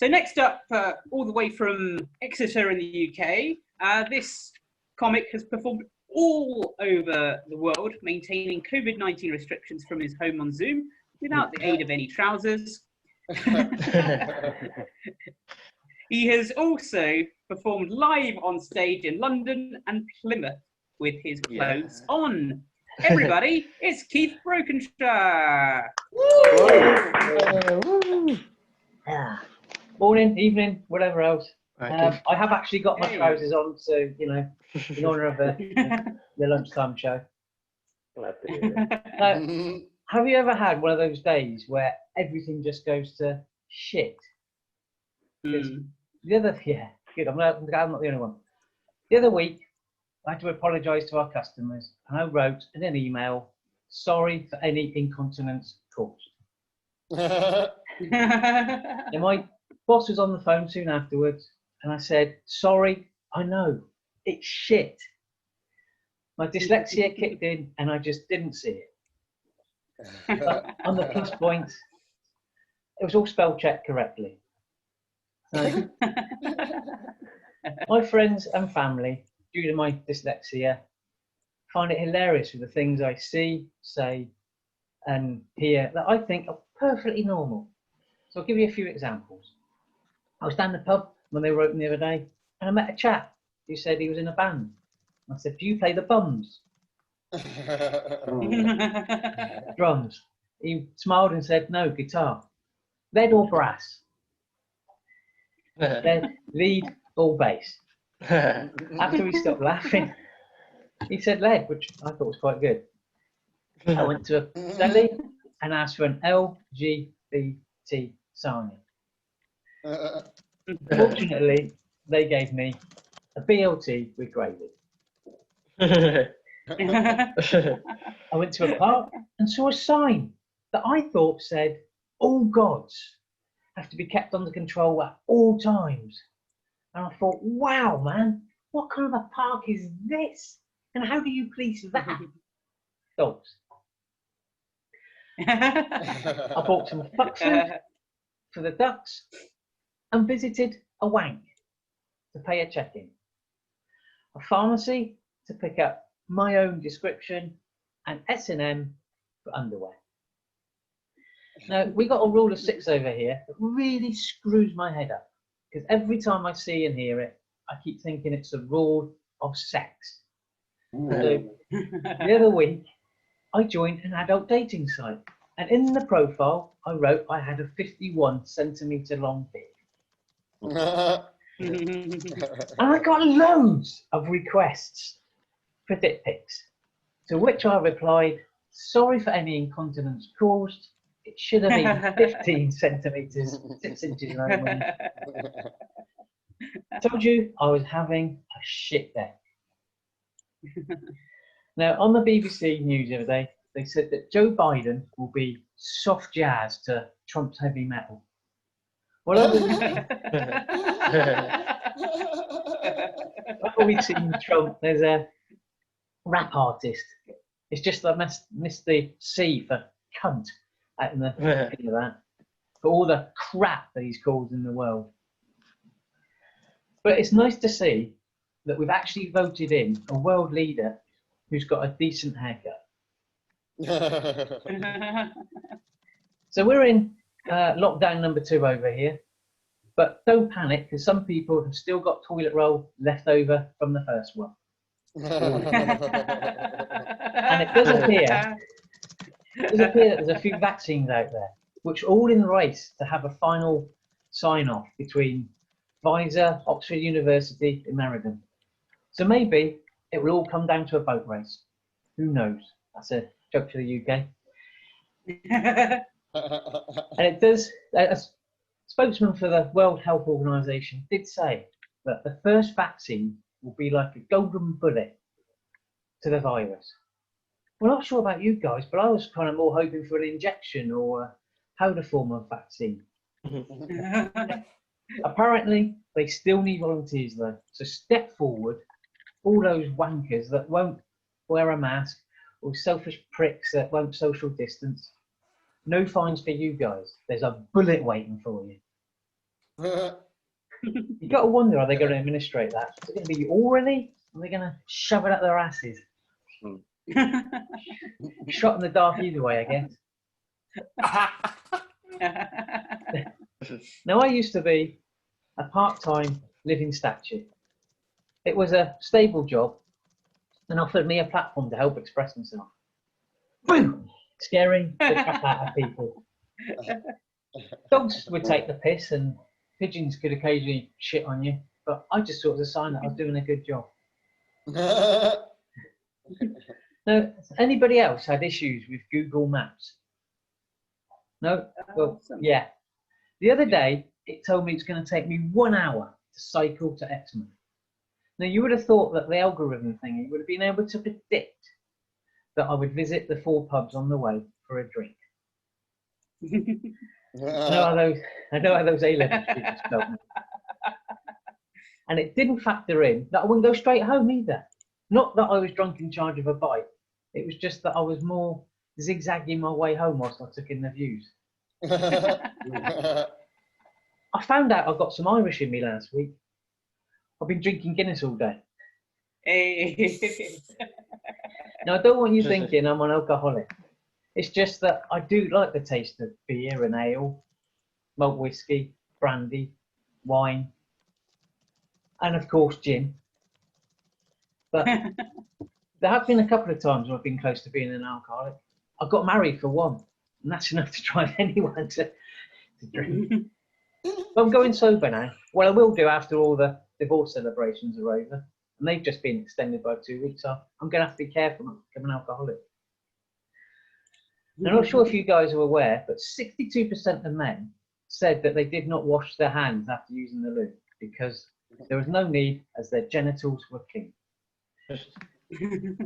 So next up, all the way from Exeter in the UK, this comic has performed all over the world, maintaining COVID-19 restrictions from his home on Zoom without the aid of any trousers. He has also performed live on stage in London and Plymouth with his clothes on. Everybody, it's Keith Brokenshire. Morning, evening, whatever else. I have actually got my trousers on, so, you know, in honour of the lunchtime show. Glad to hear it. Have you ever had one of those days where everything just goes to shit? The other, good, I'm not the only one. The other week, I had to apologise to our customers, and I wrote in an email, sorry for any incontinence caused. And my boss was on the phone soon afterwards, and I said, sorry, I know, it's shit. My dyslexia kicked in, and I just didn't see it. But on the plus points, it was all spell checked correctly. So, my friends and family, due to my dyslexia, find it hilarious with the things I see, say, and hear that I think are perfectly normal. So I'll give you a few examples. I was down the pub when they were open the other day, and I met a chap who said he was in a band. I said, do you play the bums? Drums. He smiled and said, no, guitar. Lead or brass? Lead or bass? After he stopped laughing, he said lead, which I thought was quite good. I went to a deli and asked for an LGBT sign. Fortunately, they gave me a BLT with gravy. I went to a park and saw a sign that I thought said, all gods have to be kept under control at all times. And I thought, wow, man, what kind of a park is this? And how do you police that? Dogs. I bought some fuck food for the ducks and visited a wank to pay a check-in. A pharmacy to pick up my own description, and S&M for underwear. Now, we got a rule of 6 over here that really screws my head up, because every time I see and hear it, I keep thinking it's a rule of sex. So, the other week, I joined an adult dating site, and in the profile, I wrote I had a 51 centimetre long dick. And I got loads of requests for dick pics, to which I replied, sorry for any incontinence caused. It should have been 15 centimetres, 6 inches only. I told you I was having a shit day. Now, on the BBC News the other day, they said that Joe Biden will be soft jazz to Trump's heavy metal. Well, I've always seen Trump, there's a rap artist. It's just like Mr. C for cunt out in the thing of that. For all the crap that he's caused in the world. But it's nice to see that we've actually voted in a world leader who's got a decent haircut. So we're in lockdown number 2 over here, but don't panic because some people have still got toilet roll left over from the first one. And it does appear that there's a few vaccines out there which are all in the race to have a final sign-off between Pfizer, Oxford University and Meriden. So maybe it will all come down to a boat race. Who knows? That's a joke for the UK. And it does, a spokesman for the World Health Organization did say that the first vaccine will be like a golden bullet to the virus. Well, I'm not sure about you guys, but I was kind of more hoping for an injection or a powder form of vaccine. Apparently, they still need volunteers though. So step forward, all those wankers that won't wear a mask or selfish pricks that won't social distance. No fines for you guys. There's a bullet waiting for you. You got to wonder, are they going to administrate that? Is it going to be orally? Are they going to shove it up their asses? Shot in the dark either way, I guess. Now, I used to be a part-time living statue. It was a stable job and offered me a platform to help express myself. Boom! Scaring the crap out of people. Dogs would take the piss and pigeons could occasionally shit on you, but I just thought it was a sign that I was doing a good job. Now, anybody else had issues with Google Maps? No? Well, yeah. The other day, it told me it's going to take me 1 hour to cycle to Exmouth. Now, you would have thought that the algorithm thingy would have been able to predict that I would visit the 4 pubs on the way for a drink. I know how those A-level students felt. And it didn't factor in that I wouldn't go straight home either. Not that I was drunk in charge of a bike. It was just that I was more zigzagging my way home whilst I took in the views. I found out I've got some Irish in me last week. I've been drinking Guinness all day. Hey. Now, I don't want you thinking I'm an alcoholic. It's just that I do like the taste of beer and ale, malt whiskey, brandy, wine, and of course gin. But there have been a couple of times when I've been close to being an alcoholic. I got married for one, and that's enough to drive anyone to drink. But I'm going sober now. Well, I will do after all the divorce celebrations are over, and they've just been extended by 2 weeks. So I'm going to have to be careful not to become an alcoholic. I'm not sure if you guys are aware, but 62% of men said that they did not wash their hands after using the loo because there was no need as their genitals were clean.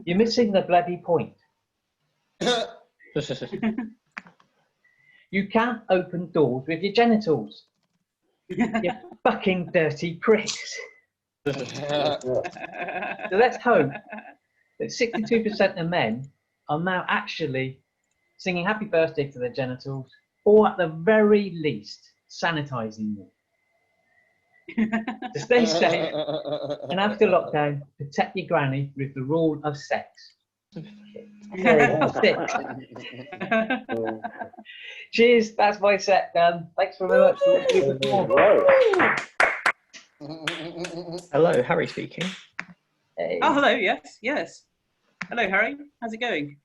You're missing the bloody point. You can't open doors with your genitals. You fucking dirty pricks. So let's hope that 62% of men are now actually singing happy birthday to their genitals, or at the very least, sanitizing them. To stay safe, and after lockdown, protect your granny with the rule of sex. Cheers, that's my set done. Thanks very much. Hello, Harry speaking. Hey. Oh, hello. Yes. Hello, Harry. How's it going?